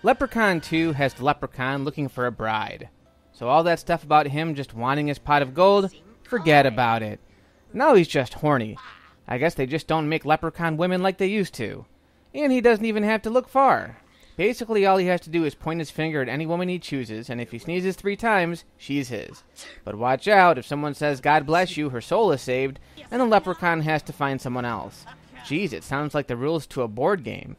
Leprechaun 2 has the Leprechaun looking for a bride. So all that stuff about him just wanting his pot of gold, forget about it. Now he's just horny. I guess they just don't make leprechaun women like they used to. And he doesn't even have to look far. Basically, all he has to do is point his finger at any woman he chooses, and if he sneezes 3 times, she's his. But watch out, if someone says, "God bless you," her soul is saved, and the leprechaun has to find someone else. Geez, it sounds like the rules to a board game.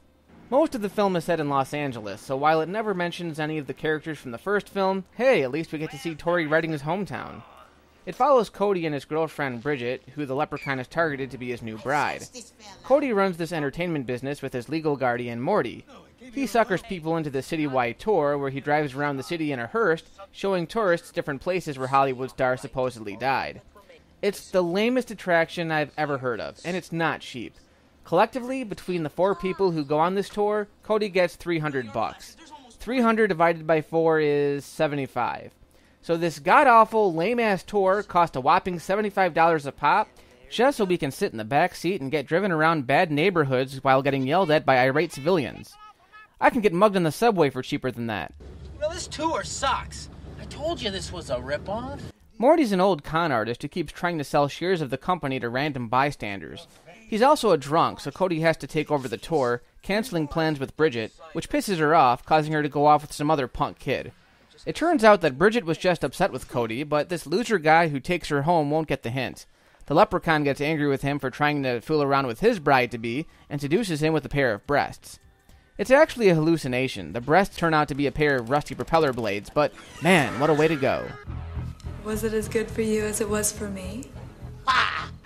Most of the film is set in Los Angeles, so while it never mentions any of the characters from the first film, hey, at least we get to see Tori Redding's hometown. It follows Cody and his girlfriend Bridget, who the leprechaun is targeted to be his new bride. Cody runs this entertainment business with his legal guardian Morty. He suckers people into the citywide tour where he drives around the city in a hearse, showing tourists different places where Hollywood stars supposedly died. It's the lamest attraction I've ever heard of, and it's not cheap. Collectively, between the 4 people who go on this tour, Cody gets $300. 300 divided by 4 is 75. So this god-awful, lame-ass tour cost a whopping $75 a pop, just so we can sit in the back seat and get driven around bad neighborhoods while getting yelled at by irate civilians. I can get mugged on the subway for cheaper than that. Well, this tour sucks. I told you this was a ripoff. Morty's an old con artist who keeps trying to sell shares of the company to random bystanders. He's also a drunk, so Cody has to take over the tour, canceling plans with Bridget, which pisses her off, causing her to go off with some other punk kid. It turns out that Bridget was just upset with Cody, but this loser guy who takes her home won't get the hint. The leprechaun gets angry with him for trying to fool around with his bride-to-be, and seduces him with a pair of breasts. It's actually a hallucination. The breasts turn out to be a pair of rusty propeller blades, but man, what a way to go. Was it as good for you as it was for me?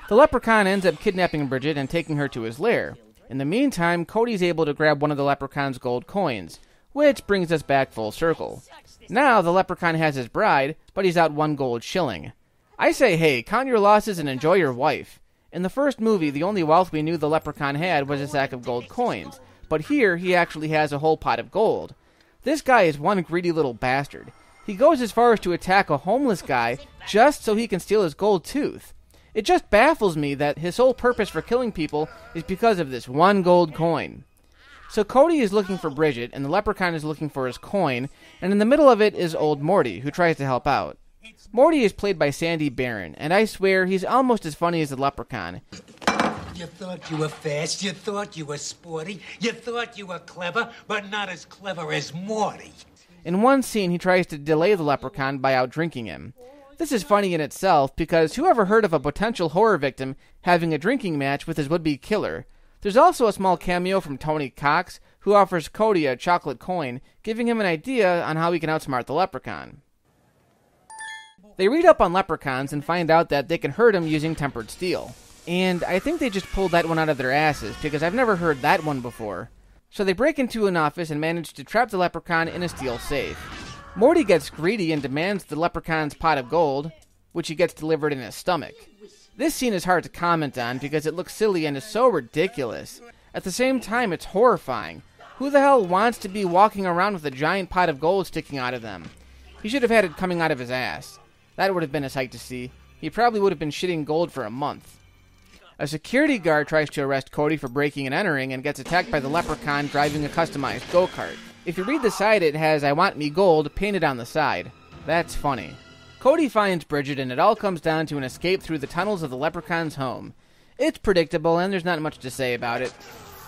The leprechaun ends up kidnapping Bridget and taking her to his lair. In the meantime, Cody's able to grab one of the leprechaun's gold coins, which brings us back full circle. Now the leprechaun has his bride, but he's out 1 gold shilling. I say, hey, count your losses and enjoy your wife. In the first movie, the only wealth we knew the leprechaun had was a sack of gold coins, but here he actually has a whole pot of gold. This guy is one greedy little bastard. He goes as far as to attack a homeless guy just so he can steal his gold tooth. It just baffles me that his sole purpose for killing people is because of this 1 gold coin. So Cody is looking for Bridget, and the leprechaun is looking for his coin, and in the middle of it is old Morty, who tries to help out. Morty is played by Sandy Barron, and I swear he's almost as funny as the leprechaun. You thought you were fast, you thought you were sporty, you thought you were clever, but not as clever as Morty. In one scene, he tries to delay the leprechaun by out-drinking him. This is funny in itself, because who ever heard of a potential horror victim having a drinking match with his would-be killer? There's also a small cameo from Tony Cox, who offers Cody a chocolate coin, giving him an idea on how he can outsmart the leprechaun. They read up on leprechauns and find out that they can hurt him using tempered steel. And I think they just pulled that one out of their asses, because I've never heard that one before. So they break into an office and manage to trap the leprechaun in a steel safe. Morty gets greedy and demands the leprechaun's pot of gold, which he gets delivered in his stomach. This scene is hard to comment on because it looks silly and is so ridiculous. At the same time, it's horrifying. Who the hell wants to be walking around with a giant pot of gold sticking out of them? He should have had it coming out of his ass. That would have been a sight to see. He probably would have been shitting gold for a month. A security guard tries to arrest Cody for breaking and entering and gets attacked by the leprechaun driving a customized go-kart. If you read the side, it has "I want me gold" painted on the side. That's funny. Cody finds Bridget, and it all comes down to an escape through the tunnels of the leprechaun's home. It's predictable, and there's not much to say about it.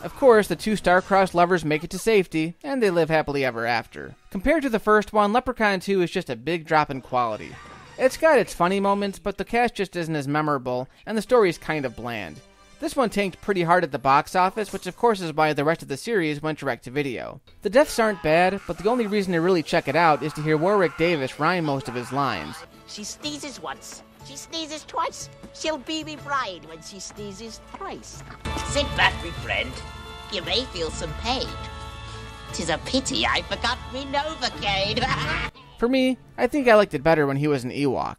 Of course, the 2 star-crossed lovers make it to safety, and they live happily ever after. Compared to the first one, Leprechaun 2 is just a big drop in quality. It's got its funny moments, but the cast just isn't as memorable, and the story's kind of bland. This one tanked pretty hard at the box office, which of course is why the rest of the series went direct to video. The deaths aren't bad, but the only reason to really check it out is to hear Warwick Davis rhyme most of his lines. She sneezes once, she sneezes twice, she'll be me bride when she sneezes thrice. Sit back, me friend, you may feel some pain. 'Tis a pity I forgot me Novocaine. For me, I think I liked it better when he was an Ewok.